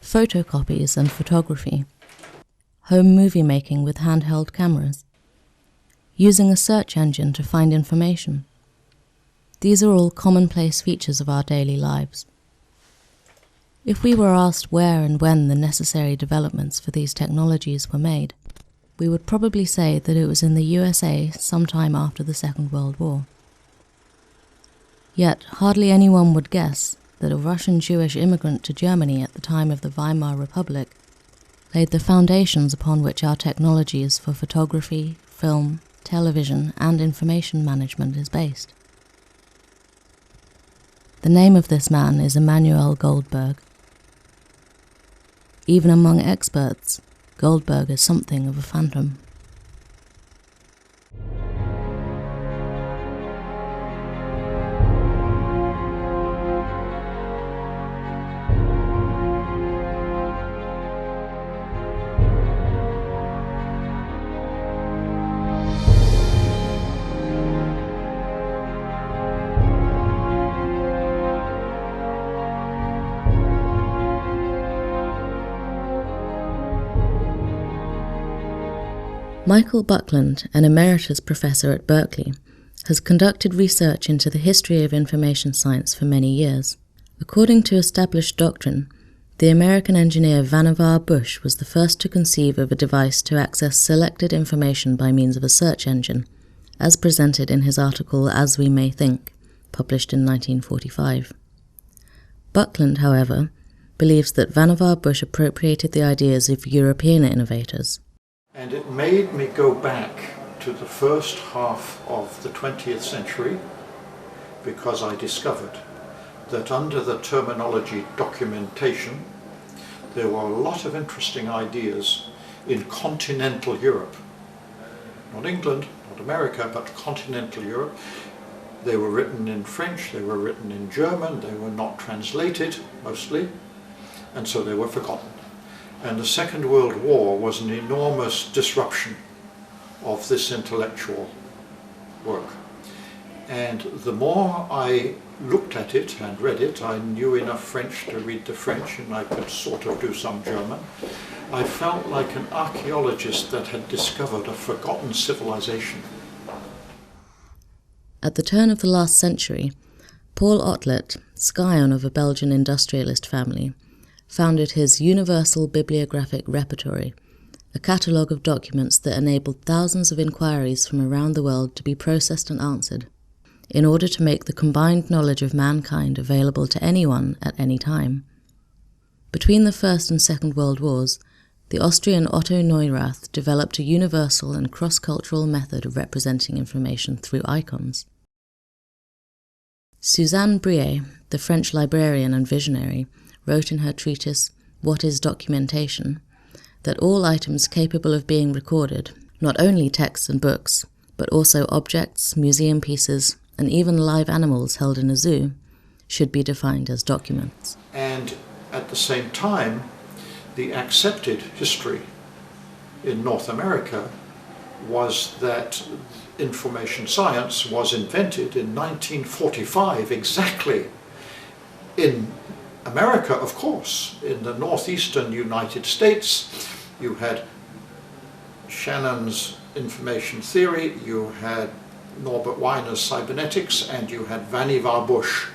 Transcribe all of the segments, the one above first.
photocopies and photography, home movie making with handheld cameras, using a search engine to find information. These are all commonplace features of our daily lives. If we were asked where and when the necessary developments for these technologies were made, we would probably say that it was in the USA sometime after the Second World War. Yet hardly anyone would guess that a Russian Jewish immigrant to Germany at the time of the Weimar Republic laid the foundations upon which our technologies for photography, film, television, and information management is based. The name of this man is Emanuel Goldberg. Even among experts, Goldberg is something of a phantom. Michael Buckland, an emeritus professor at Berkeley, has conducted research into the history of information science for many years. According to established doctrine, the American engineer Vannevar Bush was the first to conceive of a device to access selected information by means of a search engine, as presented in his article As We May Think, published in 1945. Buckland, however, believes that Vannevar Bush appropriated the ideas of European innovators. And it made me go back to the first half of the 20th century because I discovered that under the terminology documentation there were a lot of interesting ideas in continental Europe. Not England, not America, but continental Europe. They were written in French, they were written in German, they were not translated mostly, and so they were forgotten. And the Second World War was an enormous disruption of this intellectual work. And the more I looked at it and read it, I knew enough French to read the French, and I could sort of do some German. I felt like an archaeologist that had discovered a forgotten civilization. At the turn of the last century, Paul Otlet, scion of a Belgian industrialist family, founded his Universal Bibliographic Repertory, a catalogue of documents that enabled thousands of inquiries from around the world to be processed and answered, in order to make the combined knowledge of mankind available to anyone at any time. Between the First and Second World Wars, the Austrian Otto Neurath developed a universal and cross-cultural method of representing information through icons. Suzanne Brier, the French librarian and visionary, wrote in her treatise, What is Documentation?, that all items capable of being recorded, not only texts and books, but also objects, museum pieces, and even live animals held in a zoo, should be defined as documents. And at the same time, the accepted history in North America was that information science was invented in 1945 exactly. In America, of course, in the northeastern United States, you had Shannon's information theory, you had Norbert Weiner's cybernetics, and you had Vannevar Bush,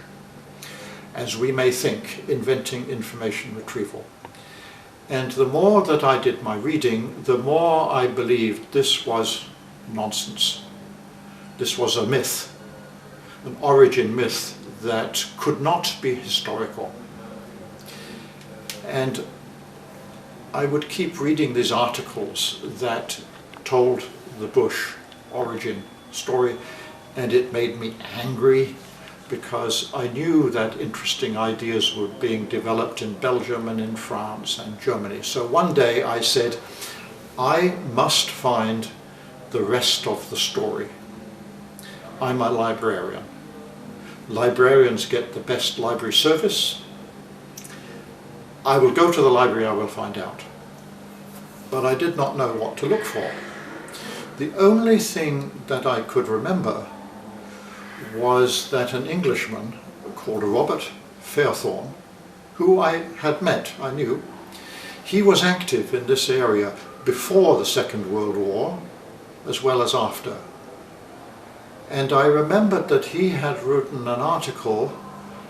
as we may think, inventing information retrieval. And the more that I did my reading, the more I believed this was nonsense. This was a myth, an origin myth that could not be historical. And I would keep reading these articles that told the Bush origin story, and it made me angry because I knew that interesting ideas were being developed in Belgium and in France and Germany. So one day I said, I must find the rest of the story. I'm a librarian. Librarians get the best library service. I will go to the library, I will find out. But I did not know what to look for. The only thing that I could remember was that an Englishman called Robert Fairthorne, who I had met, I knew, he was active in this area before the Second World War, as well as after. And I remembered that he had written an article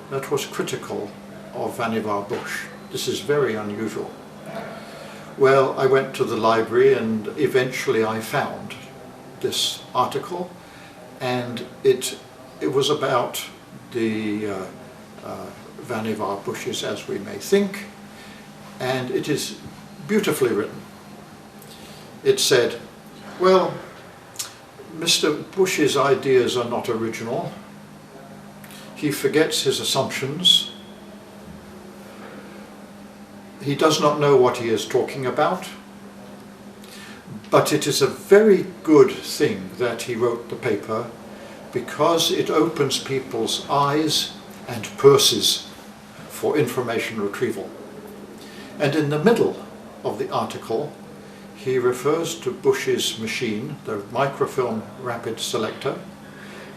that was critical of Vannevar Bush. This is very unusual. Well, I went to the library and eventually I found this article, and it was about the Vannevar Bushes as we may think, and it is beautifully written. It said, well, Mr. Bush's ideas are not original. He forgets his assumptions. He does not know what he is talking about. But it is a very good thing that he wrote the paper, because it opens people's eyes and purses for information retrieval. And in the middle of the article, he refers to Bush's machine, the microfilm rapid selector,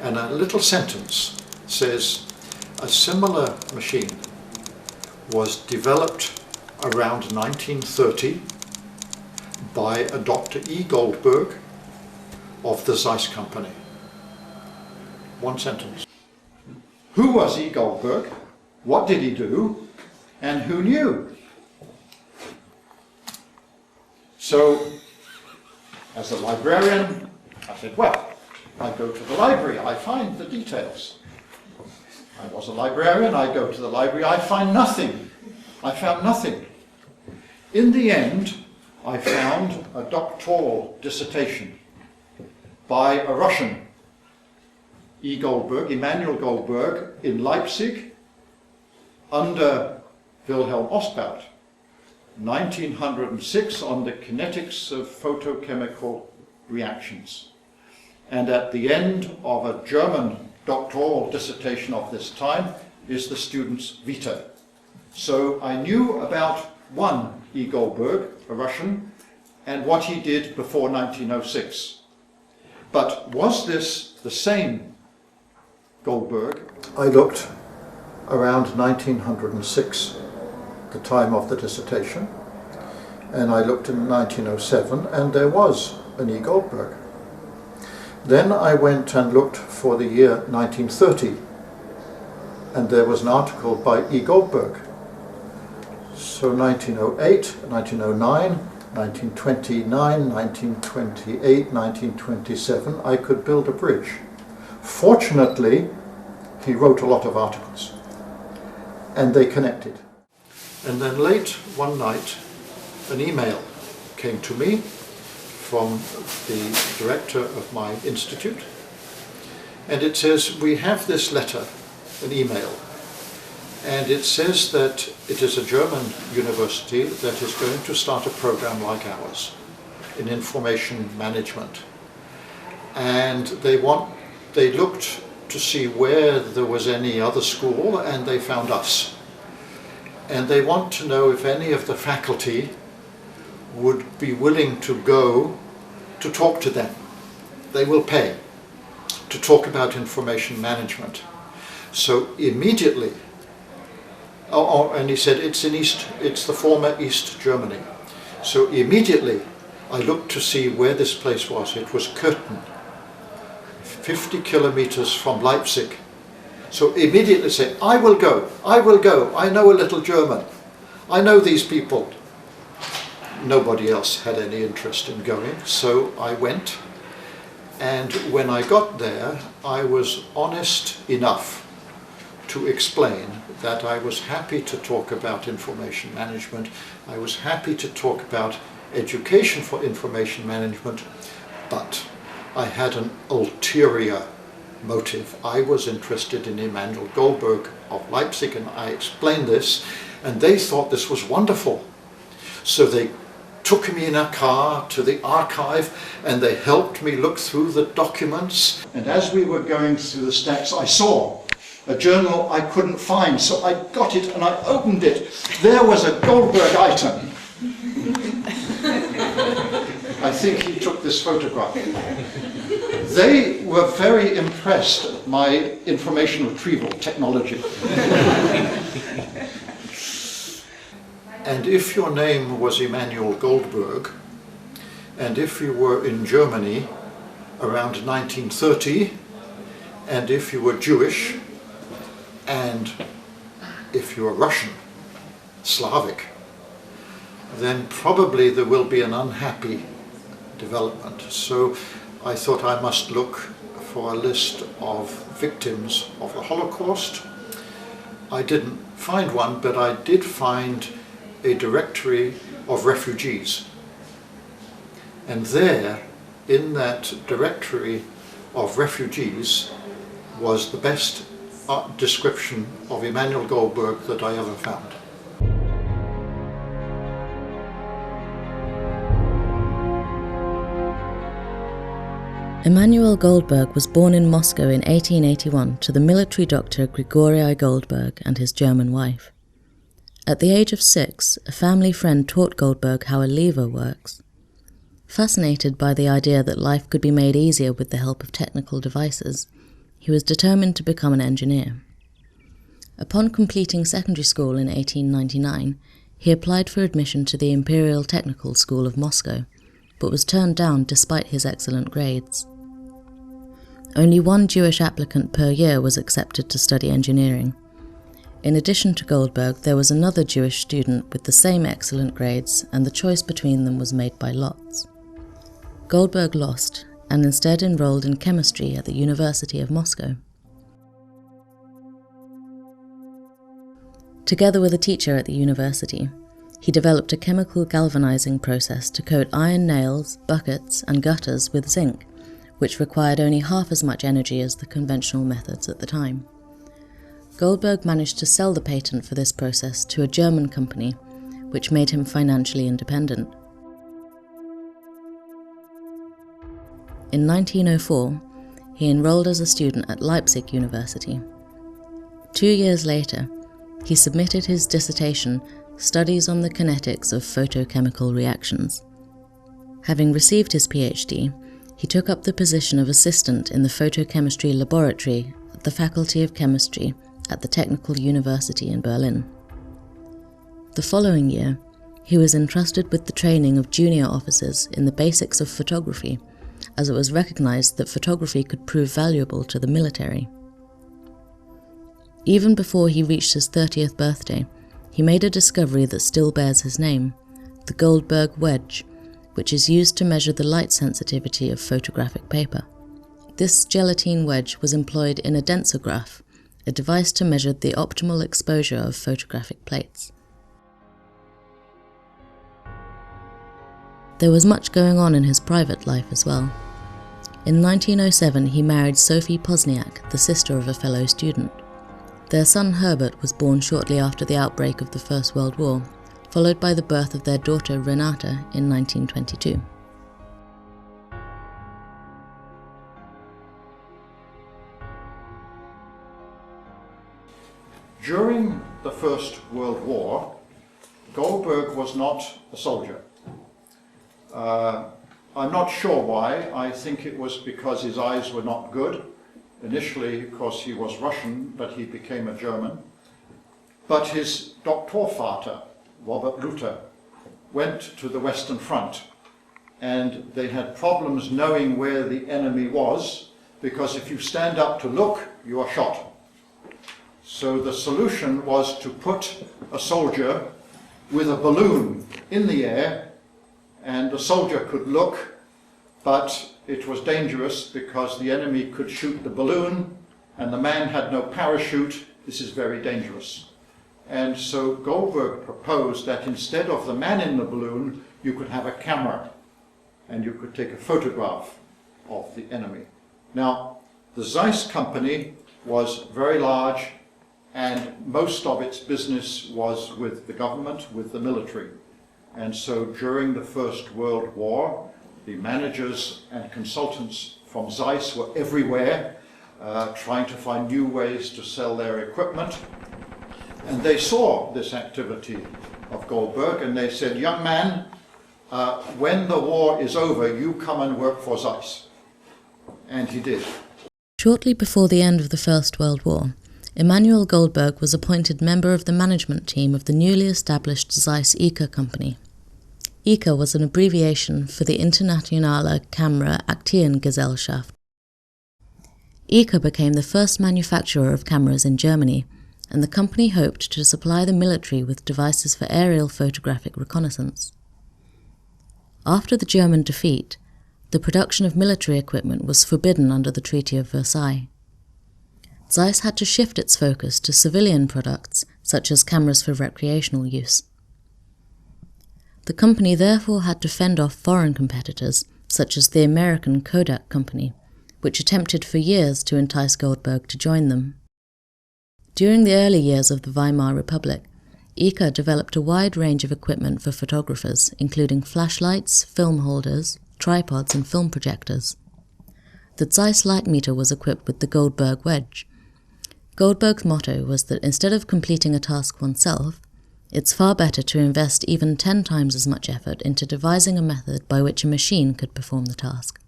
and a little sentence says, a similar machine was developed around 1930 by a Dr. E. Goldberg of the Zeiss Company. One sentence. Who was E. Goldberg? What did he do? And who knew? So, as a librarian, I said, well, I go to the library, I find the details. I was a librarian, I go to the library, I find nothing. I found nothing. In the end, I found a doctoral dissertation by a Russian, E. Goldberg, Emanuel Goldberg, in Leipzig, under Wilhelm Ostbaut, 1906, on the kinetics of photochemical reactions. And at the end of a German doctoral dissertation of this time is the student's vita. So I knew about one E. Goldberg, a Russian, and what he did before 1906. But was this the same Goldberg? I looked around 1906, the time of the dissertation, and I looked in 1907, and there was an E. Goldberg. Then I went and looked for the year 1930, and there was an article by E. Goldberg. So 1908, 1909, 1929, 1928, 1927, I could build a bridge. Fortunately, he wrote a lot of articles, and they connected. And then late one night, an email came to me from the director of my institute, and it says, we have this letter, an email, and it says that it is a German university that is going to start a program like ours in information management. And they looked to see where there was any other school, and they found us. And they want to know if any of the faculty would be willing to go to talk to them. They will pay to talk about information management. So immediately, and he said it's the former East Germany. So immediately I looked to see where this place was. It was Köthen, 50 kilometers from Leipzig. So immediately said, I will go, I know a little German, I know these people. Nobody else had any interest in going, so I went. And when I got there, I was honest enough to explain that I was happy to talk about information management. I was happy to talk about education for information management, but I had an ulterior motive. I was interested in Emanuel Goldberg of Leipzig, and I explained this, and they thought this was wonderful. So they took me in a car to the archive, and they helped me look through the documents. And as we were going through the stacks, I saw a journal I couldn't find, so I got it and I opened it. There was a Goldberg item. I think he took this photograph. They were very impressed at my information retrieval technology. And if your name was Emanuel Goldberg, and if you were in Germany around 1930, and if you were Jewish, and if you were Russian, Slavic, then probably there will be an unhappy development. So I thought I must look for a list of victims of the Holocaust. I didn't find one, but I did find a directory of refugees. And there, in that directory of refugees, was the best description of Emanuel Goldberg that I ever found. Emanuel Goldberg was born in Moscow in 1881 to the military doctor Grigory Goldberg and his German wife. At the age of 6, a family friend taught Goldberg how a lever works. Fascinated by the idea that life could be made easier with the help of technical devices, he was determined to become an engineer. Upon completing secondary school in 1899, he applied for admission to the Imperial Technical School of Moscow, but was turned down despite his excellent grades. Only one Jewish applicant per year was accepted to study engineering. In addition to Goldberg, there was another Jewish student with the same excellent grades, and the choice between them was made by lots. Goldberg lost, and instead enrolled in chemistry at the University of Moscow. Together with a teacher at the university, he developed a chemical galvanizing process to coat iron nails, buckets, and gutters with zinc, which required only half as much energy as the conventional methods at the time. Goldberg managed to sell the patent for this process to a German company, which made him financially independent. In 1904, he enrolled as a student at Leipzig University. 2 years later, he submitted his dissertation, Studies on the Kinetics of Photochemical Reactions. Having received his PhD, he took up the position of assistant in the photochemistry laboratory at the Faculty of Chemistry at the Technical University in Berlin. The following year, he was entrusted with the training of junior officers in the basics of photography, as it was recognized that photography could prove valuable to the military. Even before he reached his 30th birthday, he made a discovery that still bears his name, the Goldberg wedge, which is used to measure the light sensitivity of photographic paper. This gelatine wedge was employed in a densograph, a device to measure the optimal exposure of photographic plates. There was much going on in his private life as well. In 1907, he married Sophie Pozniak, the sister of a fellow student. Their son Herbert was born shortly after the outbreak of the First World War, followed by the birth of their daughter Renata in 1922. During the First World War, Goldberg was not a soldier. I'm not sure why. I think it was because his eyes were not good. Initially, of course, he was Russian, but he became a German. But his Doktorvater, Robert Luther, went to the Western Front, and they had problems knowing where the enemy was, because if you stand up to look, you are shot. So the solution was to put a soldier with a balloon in the air, and the soldier could look, but it was dangerous because the enemy could shoot the balloon, and the man had no parachute. This is very dangerous. And so Goldberg proposed that instead of the man in the balloon, you could have a camera, and you could take a photograph of the enemy. Now, the Zeiss company was very large, and most of its business was with the government, with the military. And so during the First World War, the managers and consultants from Zeiss were everywhere, trying to find new ways to sell their equipment. And they saw this activity of Goldberg, and they said, "Young man, when the war is over, you come and work for Zeiss." And he did. Shortly before the end of the First World War, Emanuel Goldberg was appointed member of the management team of the newly established Zeiss ICA company. ICA was an abbreviation for the Internationale Kamera Aktiengesellschaft. ICA became the first manufacturer of cameras in Germany, and the company hoped to supply the military with devices for aerial photographic reconnaissance. After the German defeat, the production of military equipment was forbidden under the Treaty of Versailles. Zeiss had to shift its focus to civilian products, such as cameras for recreational use. The company therefore had to fend off foreign competitors, such as the American Kodak company, which attempted for years to entice Goldberg to join them. During the early years of the Weimar Republic, ICA developed a wide range of equipment for photographers, including flashlights, film holders, tripods and film projectors. The Zeiss light meter was equipped with the Goldberg wedge. Goldberg's motto was that instead of completing a task oneself, it's far better to invest even 10 times as much effort into devising a method by which a machine could perform the task.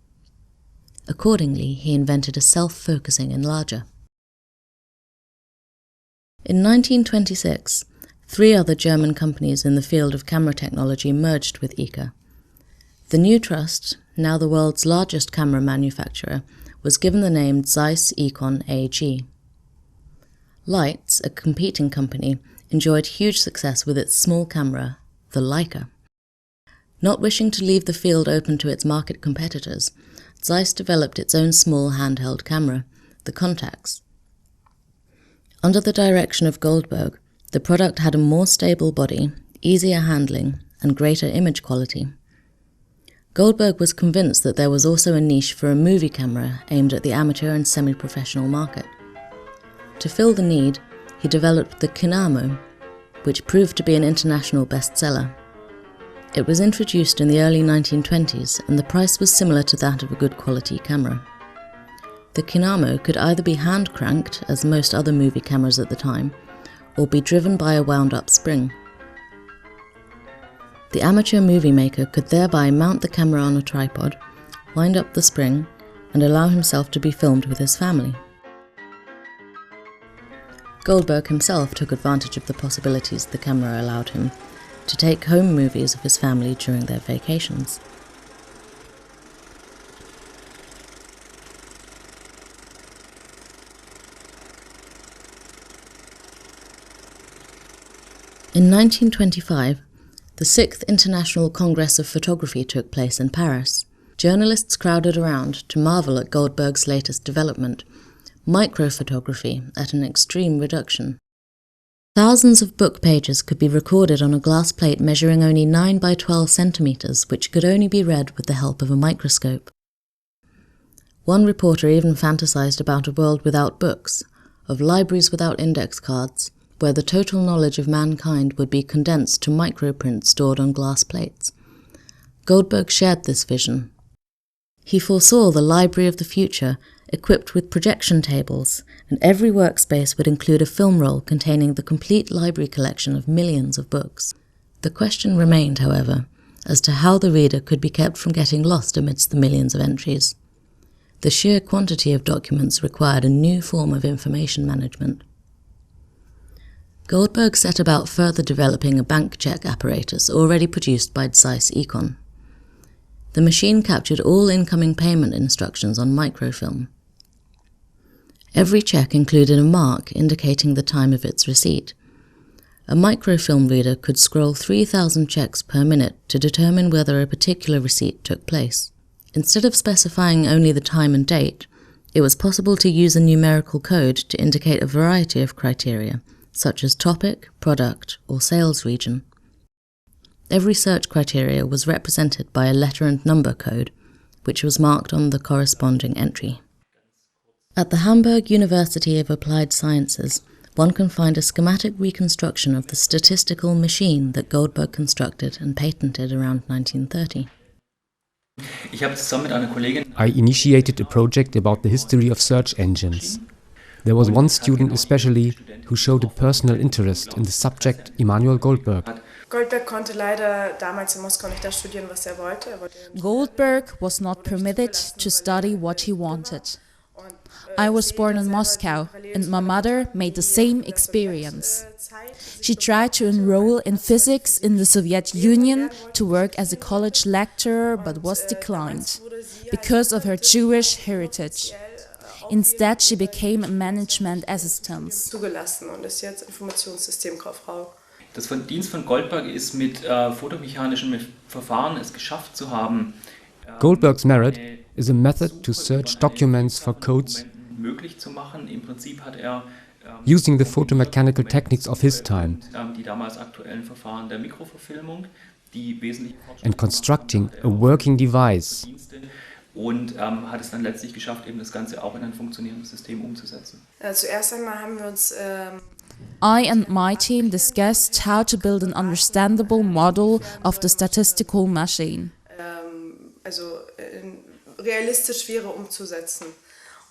Accordingly, he invented a self-focusing enlarger. In 1926, 3 other German companies in the field of camera technology merged with ICA. The new trust, now the world's largest camera manufacturer, was given the name Zeiss Ikon AG. Leitz, a competing company, enjoyed huge success with its small camera, the Leica. Not wishing to leave the field open to its market competitors, Zeiss developed its own small handheld camera, the Contax. Under the direction of Goldberg, the product had a more stable body, easier handling, and greater image quality. Goldberg was convinced that there was also a niche for a movie camera aimed at the amateur and semi-professional market. To fill the need, he developed the Kinamo, which proved to be an international bestseller. It was introduced in the early 1920s, and the price was similar to that of a good quality camera. The Kinamo could either be hand-cranked, as most other movie cameras at the time, or be driven by a wound-up spring. The amateur movie maker could thereby mount the camera on a tripod, wind up the spring, and allow himself to be filmed with his family. Goldberg himself took advantage of the possibilities the camera allowed him to take home movies of his family during their vacations. In 1925, the 6th International Congress of Photography took place in Paris. Journalists crowded around to marvel at Goldberg's latest development, microphotography at an extreme reduction. Thousands of book pages could be recorded on a glass plate measuring only 9 by 12 centimeters, which could only be read with the help of a microscope. One reporter even fantasized about a world without books, of libraries without index cards, where the total knowledge of mankind would be condensed to microprints stored on glass plates. Goldberg shared this vision. He foresaw the library of the future, equipped with projection tables, and every workspace would include a film roll containing the complete library collection of millions of books. The question remained, however, as to how the reader could be kept from getting lost amidst the millions of entries. The sheer quantity of documents required a new form of information management. Goldberg set about further developing a bank check apparatus already produced by Zeiss Ikon. The machine captured all incoming payment instructions on microfilm. Every check included a mark indicating the time of its receipt. A microfilm reader could scroll 3,000 checks per minute to determine whether a particular receipt took place. Instead of specifying only the time and date, it was possible to use a numerical code to indicate a variety of criteria, such as topic, product, or sales region. Every search criteria was represented by a letter and number code, which was marked on the corresponding entry. At the Hamburg University of Applied Sciences, one can find a schematic reconstruction of the statistical machine that Goldberg constructed and patented around 1930. I initiated a project about the history of search engines. There was one student especially who showed a personal interest in the subject, Emanuel Goldberg. Goldberg was not permitted to study what he wanted. I was born in Moscow, and my mother made the same experience. She tried to enroll in physics in the Soviet Union to work as a college lecturer, but was declined because of her Jewish heritage. Instead, she became a management assistant. Das Verdienst von Goldberg ist, mit fotomechanischen Verfahren es geschafft zu haben, Goldberg's merit is a method to search documents for codes möglich zu machen. Im Prinzip hat er using the photomechanical techniques of his time die damals aktuellen Verfahren der Mikroverfilmung, die wesentlich and constructing a working device. Und hat es dann letztlich geschafft, eben das Ganze auch in ein funktionierendes System umzusetzen. Zuerst einmal haben wir uns I and my team discussed how to build an understandable model of the statistical machine. Realistisch wäre umzusetzen.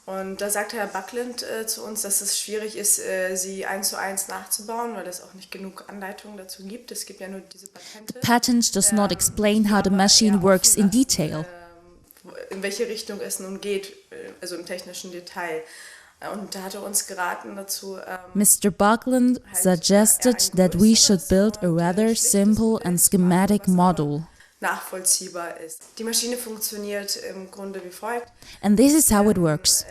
Und da sagte Herr Buckland zu uns, dass es schwierig ist, sie 1:1 nachzubauen, weil es auch nicht genug Anleitungen dazu gibt. Es gibt ja nur diese Patente. The patent does not explain how the machine works in detail. In welche Richtung es nun geht, also im technischen Detail. Und da hat er uns geraten dazu. Mr. Buckland suggested that we should build a rather simple and schematic model. Nachvollziehbar ist. Die Maschine funktioniert im Grunde wie folgt. And this is how it works.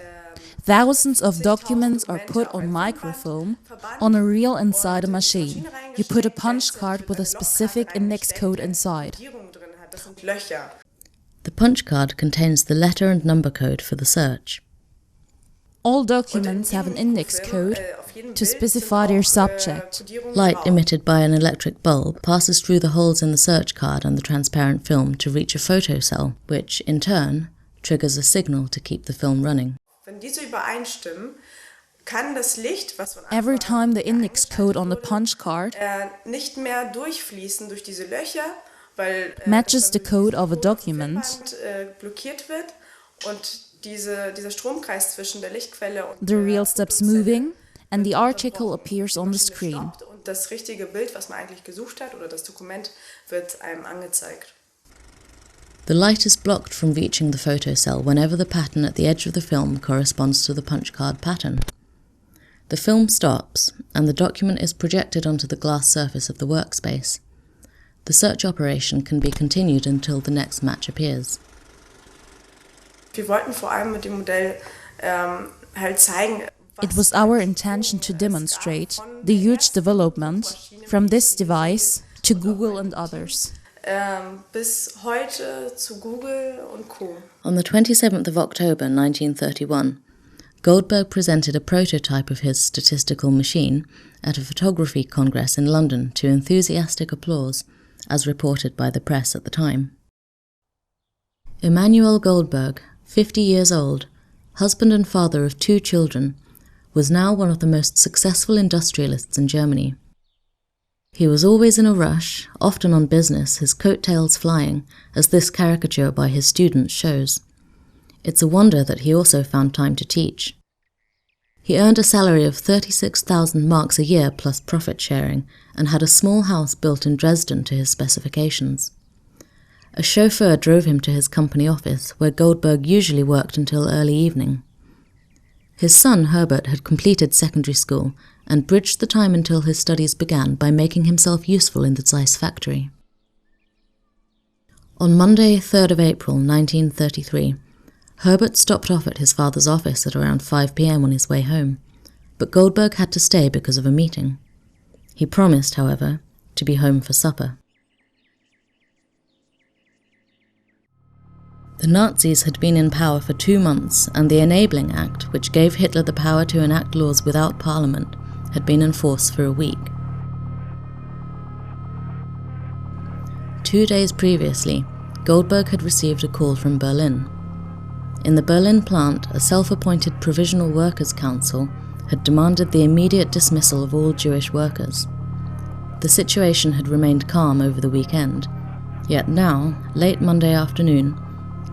Thousands of documents are put on microfilm on a reel inside a machine. You put a punch card with a specific index code inside. The punch card contains the letter and number code for the search. All documents have an index code to specify their subject. Light emitted by an electric bulb passes through the holes in the search card and the transparent film to reach a photocell, which, in turn, triggers a signal to keep the film running. Wenn diese übereinstimmen, kann das Licht, was von Every time the index code on the punch card nicht mehr durchfließen durch diese Löcher, weil matches the code of a document, blockiert wird und dieser Stromkreis zwischen der Lichtquelle und the reel stops moving and the article appears on the screen. Und das richtige Bild, was man eigentlich gesucht hat, oder das Dokument, wird einem angezeigt. The light is blocked from reaching the photocell whenever the pattern at the edge of the film corresponds to the punch card pattern. The film stops, and the document is projected onto the glass surface of the workspace. The search operation can be continued until the next match appears. Wir wollten vor allem mit dem Modell halt zeigen, It was our intention to demonstrate the huge development from this device to Google and others. Bis heute zu Google und Co. On the 27th of October 1931, Goldberg presented a prototype of his statistical machine at a photography congress in London to enthusiastic applause, as reported by the press at the time. Emanuel Goldberg, 50 years old, husband and father of 2 children, was now one of the most successful industrialists in Germany. He was always in a rush, often on business, his coattails flying, as this caricature by his students shows. It's a wonder that he also found time to teach. He earned a salary of 36,000 marks a year plus profit sharing, and had a small house built in Dresden to his specifications. A chauffeur drove him to his company office, where Goldberg usually worked until early evening. His son, Herbert, had completed secondary school and bridged the time until his studies began by making himself useful in the Zeiss factory. On Monday, 3rd of April 1933, Herbert stopped off at his father's office at around 5 p.m. on his way home, but Goldberg had to stay because of a meeting. He promised, however, to be home for supper. The Nazis had been in power for 2 months, and the Enabling Act, which gave Hitler the power to enact laws without parliament, had been in force for a week. 2 days previously, Goldberg had received a call from Berlin. In the Berlin plant, a self-appointed Provisional Workers' Council had demanded the immediate dismissal of all Jewish workers. The situation had remained calm over the weekend, yet now, late Monday afternoon,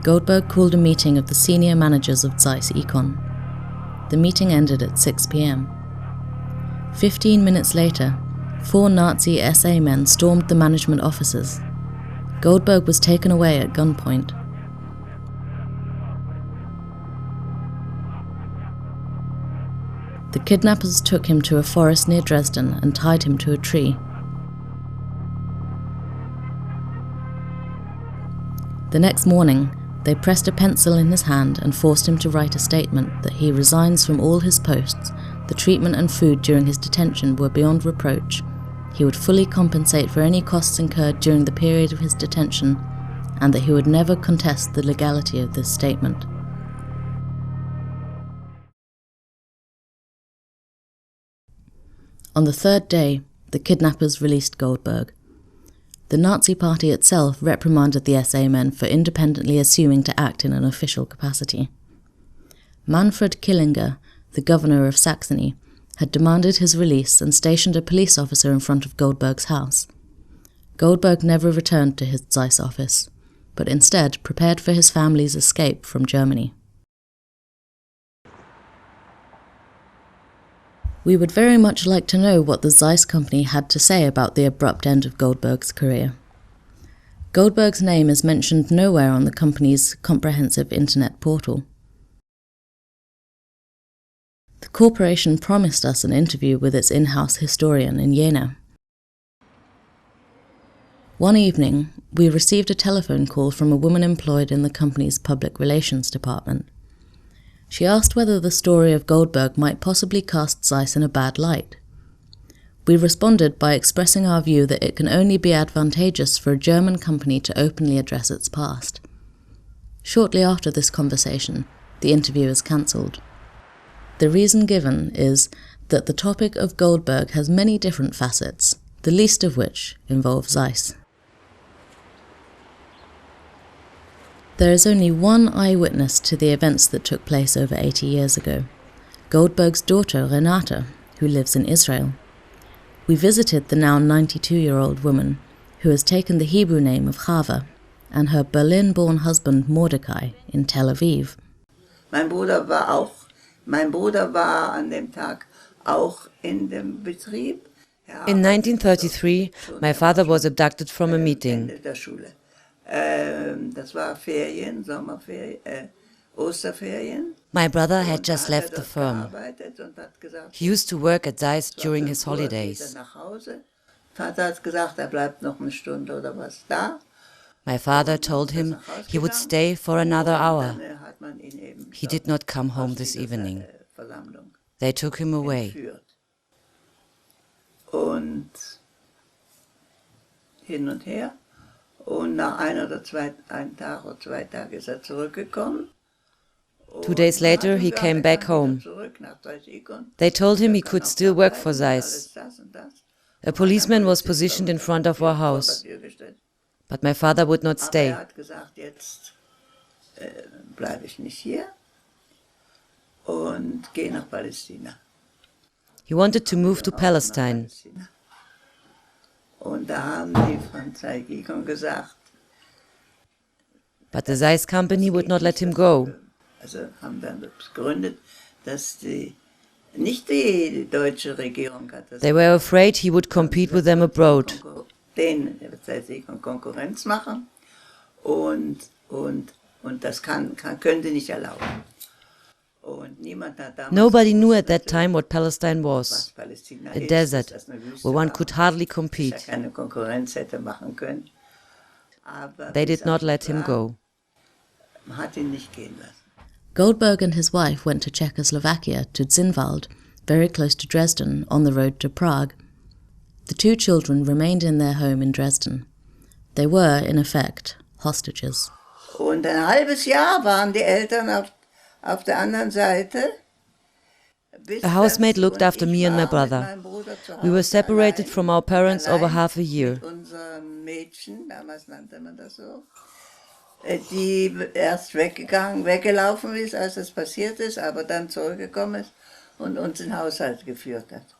Goldberg called a meeting of the senior managers of Zeiss Econ. The meeting ended at 6 p.m. 15 minutes later, 4 Nazi SA men stormed the management offices. Goldberg was taken away at gunpoint. The kidnappers took him to a forest near Dresden and tied him to a tree. The next morning, they pressed a pencil in his hand and forced him to write a statement that he resigns from all his posts, the treatment and food during his detention were beyond reproach, he would fully compensate for any costs incurred during the period of his detention, and that he would never contest the legality of this statement. On the third day, the kidnappers released Goldberg. The Nazi Party itself reprimanded the SA men for independently assuming to act in an official capacity. Manfred Killinger, the governor of Saxony, had demanded his release and stationed a police officer in front of Goldberg's house. Goldberg never returned to his Zeiss office, but instead prepared for his family's escape from Germany. We would very much like to know what the Zeiss company had to say about the abrupt end of Goldberg's career. Goldberg's name is mentioned nowhere on the company's comprehensive internet portal. The corporation promised us an interview with its in-house historian in Jena. One evening, we received a telephone call from a woman employed in the company's public relations department. She asked whether the story of Goldberg might possibly cast Zeiss in a bad light. We responded by expressing our view that it can only be advantageous for a German company to openly address its past. Shortly after this conversation, the interview is cancelled. The reason given is that the topic of Goldberg has many different facets, the least of which involve Zeiss. There is only one eyewitness to the events that took place over 80 years ago, Goldberg's daughter Renate, who lives in Israel. We visited the now 92-year-old woman, who has taken the Hebrew name of Chava, and her Berlin-born husband Mordecai in Tel Aviv. Mein Bruder war an dem Tag auch in dem Betrieb. In 1933, my father was abducted from a meeting. Das war Ferien, Sommerferien, Osterferien. My brother had just left the firm. He used to work at Zeiss during his holidays. Vater hat gesagt, bleibt noch eine Stunde oder was da. My father told him he would stay for another hour. He did not come home this evening. They took him away. Und hin und her. Und nach ein Tag oder zwei Tagen ist zurückgekommen. 2 days later, he came back home. They told him he could still work for Zeiss. A policeman was positioned in front of our house. But my father would not stay. Hat gesagt, jetzt bleibe ich nicht hier und gehe nach Palästina. He wanted to move to Palestine. Und da haben die Französischen gesagt, But the Zeiss company would not let him go. also haben dann begründet, dass nicht die deutsche Regierung hat das. They were afraid he would compete with them abroad. Den Konkurrenz machen und das können sie nicht erlauben. Und niemand hat damals Nobody knew at that time what Palestine was, Palästina a ist, desert dass das eine Wüste where one war, could hardly dass compete. er keine Konkurrenz hätte machen können. Aber They did not let him go. man hat ihn nicht gehen lassen. Goldberg and his wife went to Czechoslovakia, to Zinwald, very close to Dresden, on the road to Prague. The two children remained in their home in Dresden. They were, in effect, hostages. Und ein halbes Jahr waren die Eltern auf der anderen Seite. A housemaid looked after me and my brother. We were separated from our parents over half a year. Unser Mädchen, damals nannte man das so, die erst weggelaufen ist, als es passiert ist, aber dann zurückgekommen ist und uns in den Haushalt geführt hat.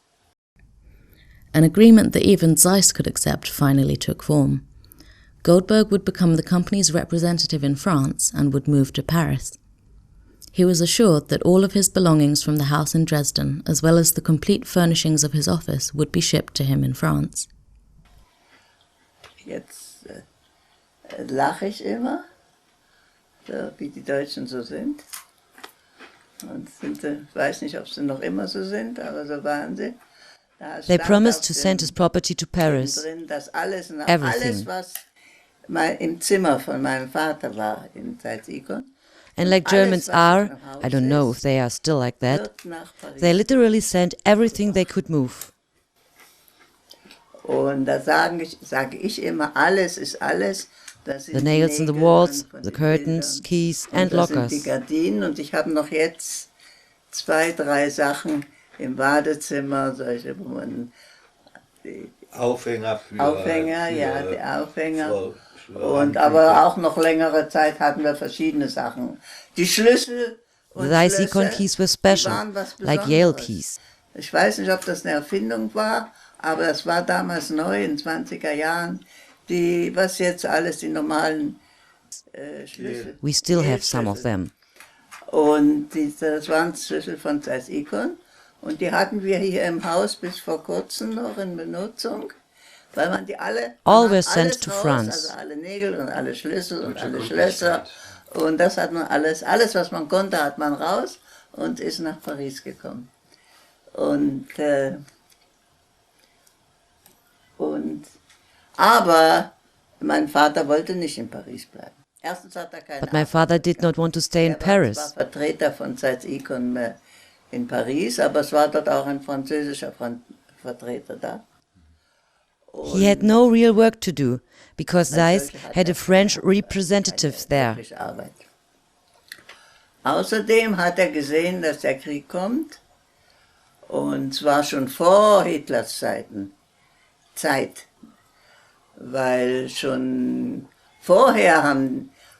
An agreement that even Zeiss could accept finally took form. Goldberg would become the company's representative in France and would move to Paris. He was assured that all of his belongings from the house in Dresden, as well as the complete furnishings of his office, would be shipped to him in France. Jetzt lache ich immer, so wie die Deutschen so sind. Und sind sie, ich weiß nicht, ob sie noch immer so sind, aber so waren sie. They promised to send his property to Paris. Drin, dass alles, Everything. was im Zimmer von meinem Vater war in Salzikon. And like Germans are, I don't know if they are still like that, they literally sent everything they could move. Und da sage ich immer, alles ist alles. Das sind The nails in the walls, the curtains, keys and das sind lockers. die Gardinen und ich habe noch jetzt 2, 3 Sachen im Badezimmer, solche, wo man die Aufhänger, die Aufhänger. Und aber auch noch längere Zeit hatten wir verschiedene Sachen. Die Schlüssel und The Salzikon keys were special, like Yale keys. Ich weiß nicht, ob das eine Erfindung war, aber es war damals neu in den 20er Jahren. Was jetzt alles die normalen Schlüssel. We still have some of them. Und das waren Schlüssel von Salzikon. Und die hatten wir hier im Haus bis vor kurzem noch in Benutzung, weil man die alle... All were sent to France. Also alle Nägel und alle Schlüssel und alle Schlösser. Und das hat man alles, was man konnte, hat man raus und ist nach Paris gekommen. Aber mein Vater wollte nicht in Paris bleiben. Erstens hat er keine But my father did not want to stay in Er Paris. war Vertreter von Salzikon in Paris, aber es war dort auch ein französischer Vertreter da. He had no real work to do, because Zeiss had a French representative there. Arbeit. Außerdem hat er gesehen, dass der Krieg kommt, und zwar schon vor Hitlers Zeit, weil schon vorher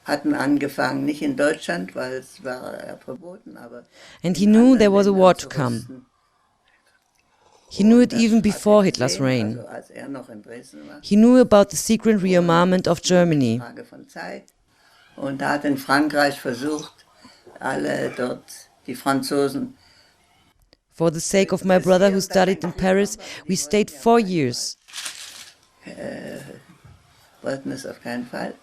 hatten angefangen, nicht in Deutschland, weil es war verboten, aber... And he knew there was a war to come. He knew it even before Hitler's reign. Also als er noch in Dresden war. He knew about the secret rearmament of Germany. Frage von Zeit. Und er hat in Frankreich versucht, alle dort, die Franzosen... For the sake of my brother who studied in Paris, we stayed 4 years. Wollten es auf keinen Fall.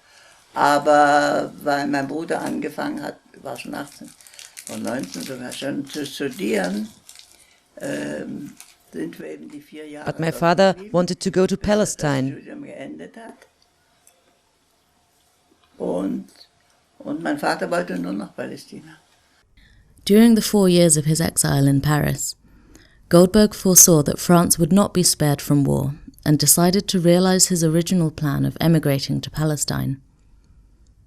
Aber weil mein Bruder angefangen hat, war schon 18 und 19 sogar schon zu studieren, sind wir eben die 4 Jahre. But my father wanted to go to Palestine. Das Studium geendet hat. Und mein Vater wollte nur nach Palästina. During the 4 years of his exile in Paris, Goldberg foresaw that France would not be spared from war and decided to realize his original plan of emigrating to Palestine.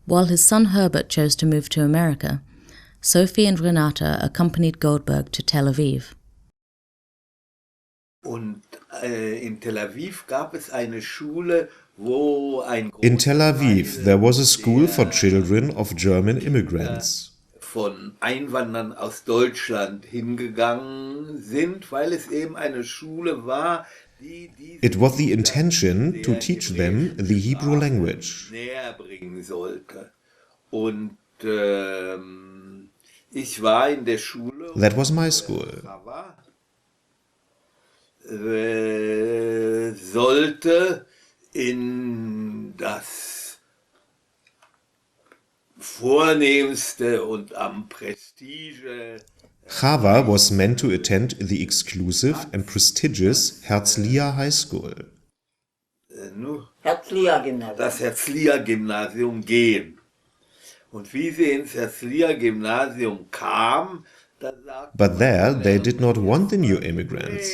While his son Herbert chose to move to America, Sophie and Renata accompanied Goldberg to Tel Aviv. Und in Tel Aviv gab es eine Schule, wo ein In Tel Aviv, there was a school for children of German immigrants. Von Einwanderern aus Deutschland hingegangen sind, weil es eben eine Schule war, die It was the intention to teach them the Hebrew language. näher bringen sollte. Und ich war in der Schule. That was my school. Sollte in das vornehmste und am Prestige. Chava was meant to attend the exclusive and prestigious Herzliya High School. Das Herzliya-Gymnasium gehen. Und wie sie ins Herzliya-Gymnasium kam, But there they did not want the new immigrants.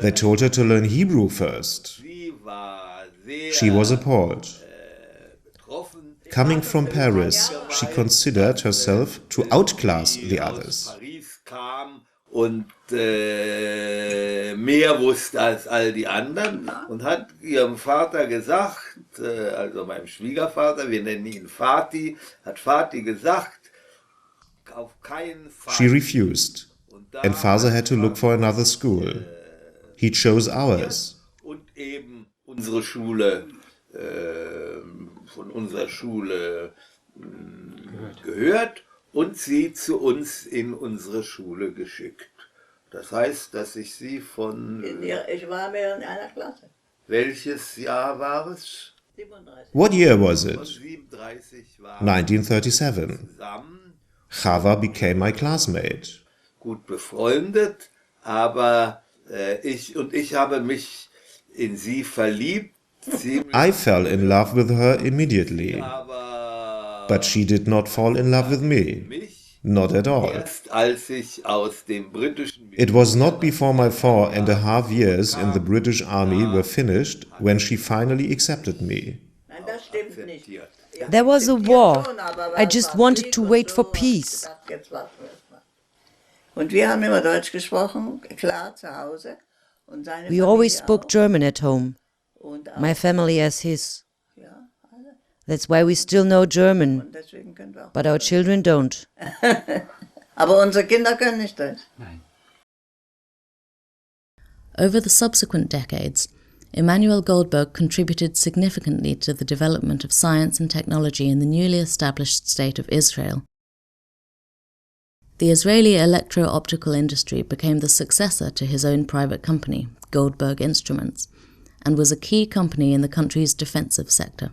They told her to learn Hebrew first. She was appalled. Coming from Paris, she considered herself to outclass the others. Und mehr wusste als all die anderen und hat ihrem Vater gesagt, also meinem Schwiegervater, wir nennen ihn Vati, hat Vati gesagt, auf keinen Fall. She refused, and father had to look for another school. He chose ours. Und eben unsere Schule, von unserer Schule gehört und sie zu uns in unsere Schule geschickt. Das heißt, dass ich sie von... Ich war mehr in einer Klasse. Welches Jahr war es? 37. What year was it? 37 war 1937. zusammen. Chava became my classmate. Gut befreundet, aber ich habe mich in sie verliebt. I fell in love with her immediately, but she did not fall in love with me. Not at all. Als ich aus dem britischen It was not before my 4.5 years in the British Army were finished when she finally accepted me. Nein, das stimmt nicht. There was a war. I just wanted to wait for peace. Und wir haben immer Deutsch gesprochen, klar, zu Hause. Und seine We always Familie spoke auch. German at home, Und auch, my family as his. ja, alle. That's why we still know German, Und deswegen können wir auch. but our children don't. Aber unsere Kinder können nicht Deutsch. Over the subsequent decades, Emanuel Goldberg contributed significantly to the development of science and technology in the newly established state of Israel. The Israeli electro-optical industry became the successor to his own private company, Goldberg Instruments, and was a key company in the country's defensive sector.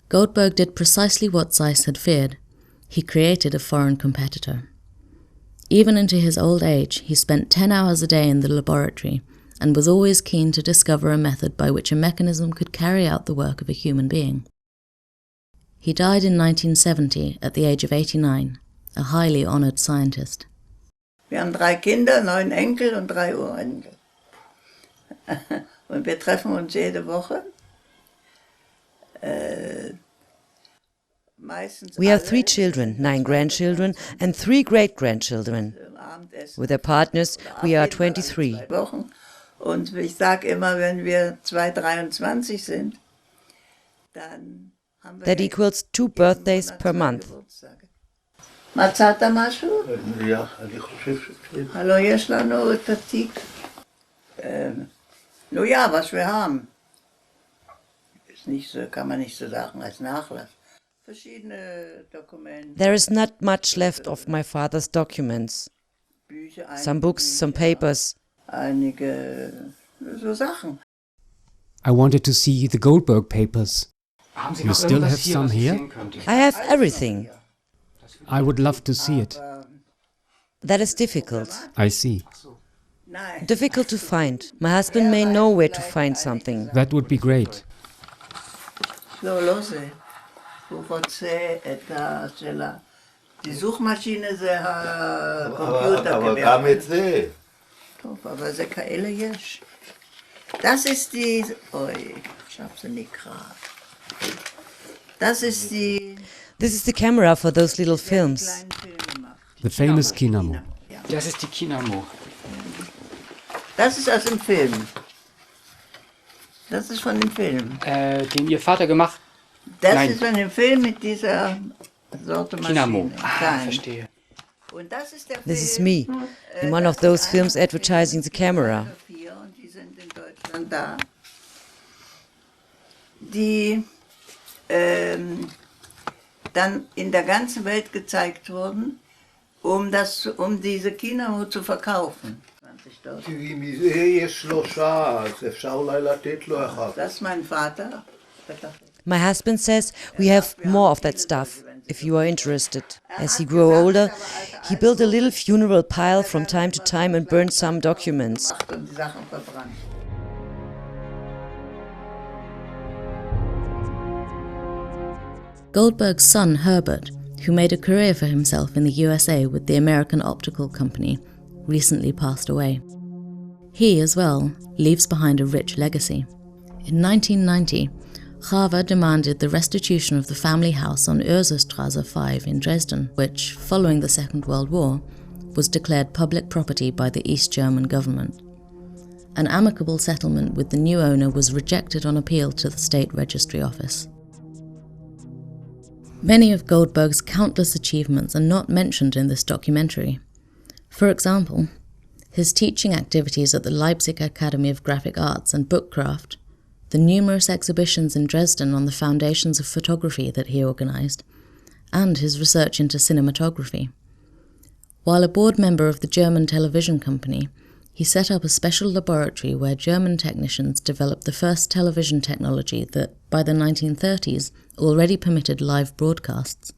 Goldberg did precisely what Zeiss had feared. He created a foreign competitor. Even into his old age, he spent 10 hours a day in the laboratory and was always keen to discover a method by which a mechanism could carry out the work of a human being. He died in 1970 at the age of 89, a highly honored scientist. Wir haben 3 Kinder, 9 Enkel und 3 Urenkel. Und wir treffen uns jede Woche. We have 3 children, 9 grandchildren, and 3 great-grandchildren. With their partners, we are 23. Und ich sage immer, wenn wir 223 sind, dann haben wir... That equals 2 birthdays per month. מצאת משהו? Ja, אני חושב שכן. Hallo, יש לנו את התיק. Nun ja, was wir haben. Ist nicht so, kann man nicht so sagen als Nachlass. Verschiedene Dokumente. There is not much left of my father's documents. Bücher, Some books, some papers. Einige so Sachen. I wanted to see the Goldberg papers. Haben Sie You noch still irgendwas have hier, some was ich here? sehen könnte? I have everything. I would love to see it. That is difficult. I see. Nein. Difficult to find. My husband may know where to find something. That would be great. לא, לא זה. הוא רוצה את של ה... die Suchmaschine זה הקומפיוטר. אבל גם את זה. טוב, אבל זה כאלה יש. Das ist die... אוי, ich hab sie nicht gerade. Das ist die... This is the camera for those little films. kleinen Filme. The famous Kinamo. Das ist die Kinamo. Das ist aus dem Film. Das ist von dem Film. Den Ihr Vater gemacht? Das Nein. ist von dem Film mit dieser Sorte Maschine. Kinamo. Ah, Klein. verstehe. Und das ist der This is Film, me, in one of those films advertising the camera. Und die sind in Deutschland da. Die dann in der ganzen Welt gezeigt wurden, um diese Kinamo zu verkaufen. 20 Dollar. כי מזה יש 3, אז אפשר אולי לתת לו אחד. Das ist mein Vater. My husband says we have more of that stuff, if you are interested. As he grew older, he built a little funeral pile from time to time and burned some documents. Und die Sachen verbrannt. Goldberg's son, Herbert, who made a career for himself in the USA with the American Optical Company, recently passed away. He, as well, leaves behind a rich legacy. In 1990, Chava demanded the restitution of the family house on Urzerstraße 5 in Dresden, which, following the Second World War, was declared public property by the East German government. An amicable settlement with the new owner was rejected on appeal to the State Registry Office. Many of Goldberg's countless achievements are not mentioned in this documentary. For example, his teaching activities at the Leipzig Academy of Graphic Arts and Bookcraft, the numerous exhibitions in Dresden on the foundations of photography that he organized, and his research into cinematography. While a board member of the German television company, he set up a special laboratory where German technicians developed the first television technology that, by the 1930s, already permitted live broadcasts.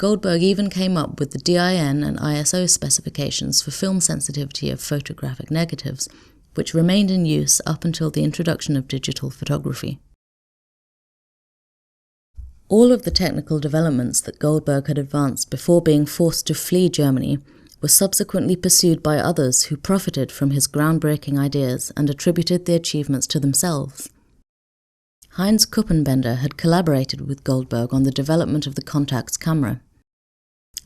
Goldberg even came up with the DIN and ISO specifications for film sensitivity of photographic negatives, which remained in use up until the introduction of digital photography. All of the technical developments that Goldberg had advanced before being forced to flee Germany were subsequently pursued by others who profited from his groundbreaking ideas and attributed the achievements to themselves. Heinz Kuppenbender had collaborated with Goldberg on the development of the Contax camera.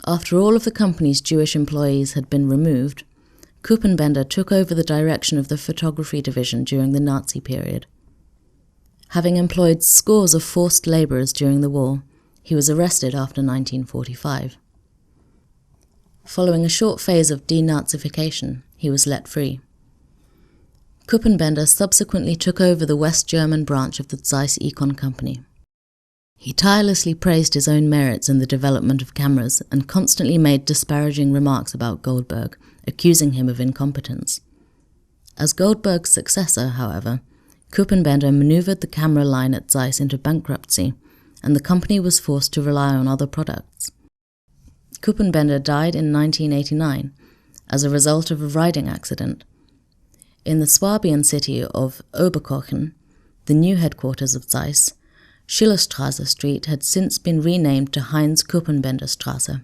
After all of the company's Jewish employees had been removed, Kuppenbender took over the direction of the photography division during the Nazi period. Having employed scores of forced labourers during the war, he was arrested after 1945. Following a short phase of denazification, he was let free. Kuppenbender subsequently took over the West German branch of the Zeiss Econ Company. He tirelessly praised his own merits in the development of cameras and constantly made disparaging remarks about Goldberg, accusing him of incompetence. As Goldberg's successor, however, Kuppenbender manoeuvred the camera line at Zeiss into bankruptcy, and the company was forced to rely on other products. Kuppenbender died in 1989 as a result of a riding accident. In the Swabian city of Oberkochen, the new headquarters of Zeiss, Schillerstrasse Street had since been renamed to Heinz Kuppenbender Strasse.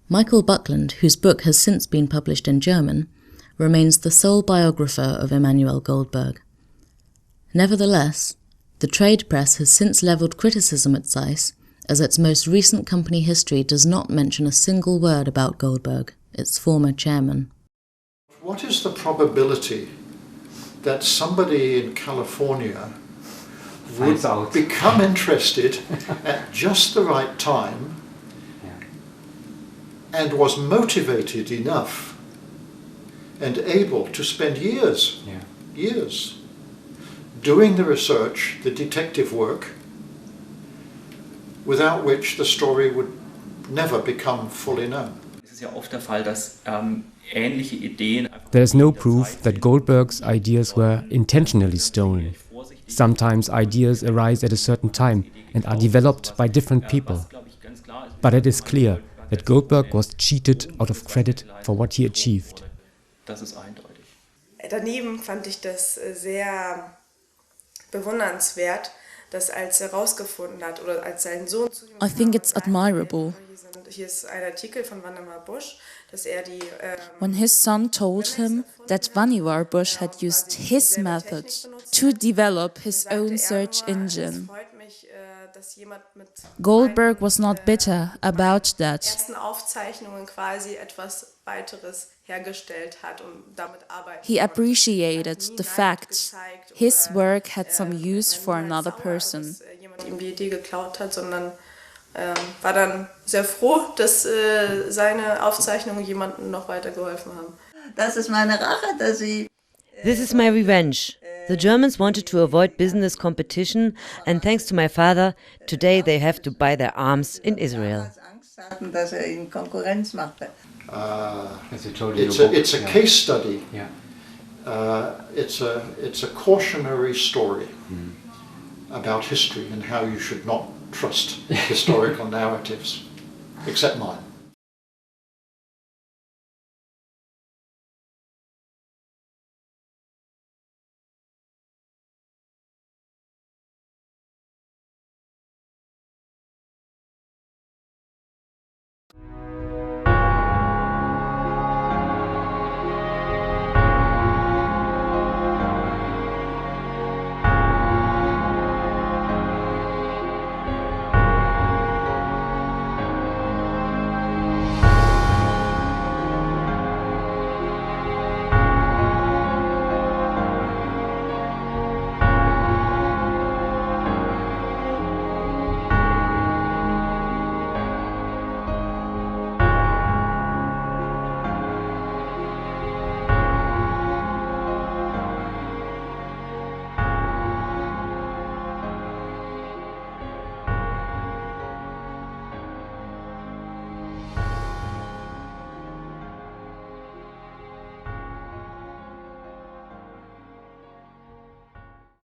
Michael Buckland, whose book has since been published in German, remains the sole biographer of Emanuel Goldberg. Nevertheless, the trade press has since levelled criticism at Zeiss, as its most recent company history does not mention a single word about Goldberg, its former chairman. What is the probability that somebody in California would become interested at just the right time and was motivated enough and able to spend years doing the research, the detective work, without which the story would never become fully known? There is no proof that Goldberg's ideas were intentionally stolen. Sometimes ideas arise at a certain time and are developed by different people. But it is clear that Goldberg was cheated out of credit for what he achieved. Daneben fand ich das sehr bewundernswert, dass als herausgefunden hat oder als sein Sohn zu ihm I think it's admirable. Hier ist ein Artikel von Vannevar Bush, dass er die when his son told him that Vannevar Bush had used his method to develop his own search engine. Goldberg was not bitter about that. Ersten Aufzeichnungen quasi etwas weiteres hergestellt hat und damit arbeiten. He appreciated the fact his work had some use for another person. Jemand ihm die Idee geklaut hat, sondern war dann sehr froh, dass seine Aufzeichnungen jemandem noch weitergeholfen haben. Das ist meine Rache, dass sie... This is my revenge. The Germans wanted to avoid business competition, and thanks to my father, today they have to buy their arms in Israel. Angst hatten, dass ihnen Konkurrenz machte. It's a case study. It's a cautionary story about history and how you should not trust historical narratives, except mine.